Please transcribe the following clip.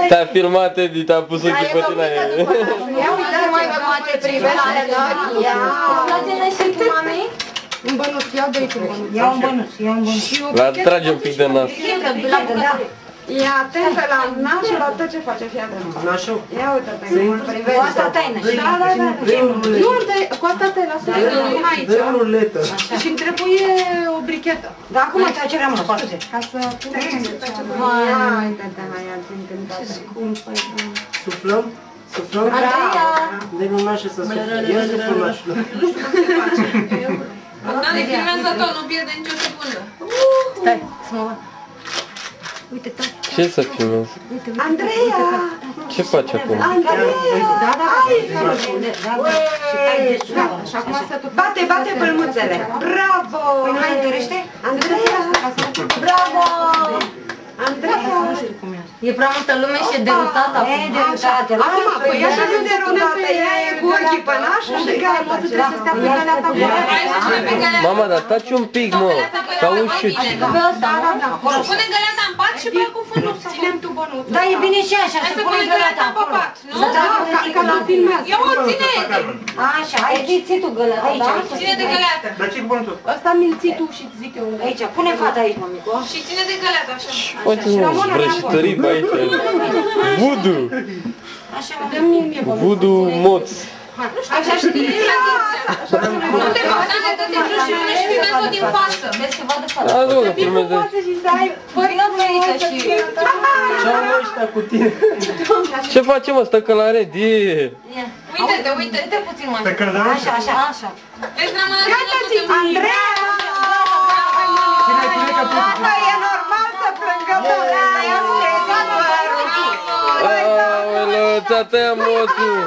Te-a filmat, Edi, te-a pus ochii pe tine. Ia uite cum te privește. Un bănuț, iau de aici un bănuț. Ia un bănuț, ia un bănuț. La trage un pic de nas. E atentă la nas și la tot ce face, fii atent. Nașul. Ia uite-te, cum privește. Cu asta taină. Da, da, da. Nu, cu asta te lasă aici. Dă o ruletă. Și îmi trebuie o brichetă. Dar acum ce rămână, 40. Ca să punem ce ia uite-te, mai încântat. Ce scumpă e. Suflăm? Suflăm? De nu nașe să suflă. Ia suflă nașul. Bogdane, filmează tot, nu pierde nicio secundă. Stai, să mă văd. Uite, taci. Ce să filmez? Andreea! Ce faci acum? Andreea! Da, da, Și acum să tu... Bate, bate pălmuțele! Bravo! Păi nu mai întărește? Andreea! Bravo! Andreea! E prea multă lume și e derutată. E derutată. Acum, păi așa nu derutată, ea e cu ochii pe nașul și gata. Trebuie să stea pe galea ta bună. Mama, dar taci un pic, mă, ca un șuci. Pune găleata în pat și pe cu fundul să Ținem tu bănuțul. Da, e bine și așa, să pune găleata pe acolo. pat, nu? Ca să filmează. Ia o ține, Așa, aici ții tu găleata, da? ține de găleată. Dar ce cu bănuțul? Ăsta mi-l ții tu și-ți zic eu unde. Aici, pune fata aici, mămico. Și ține de găleată, așa. Faceți, mă, vrăjitorii pe aici. Voodoo. Așa, mă. Dă-mi mie bănuțul. Voodoo moț. Așa și din nu te Bogdane, dă-te jos și nu și filmează din față. Vezi să vadă fata. Da, domnule, filmeze. Și să ai Vină pe aici și... Ce am ăștia cu tine? Ce facem, mă, stă călăret? Uite-te, uite-te. Uite puțin mai. Pe căldărușă? Așa, așa, așa. Vezi, rămână ținut. Andreea! Asta e normal să plângă Aoleu, ți-a tăiat moțul.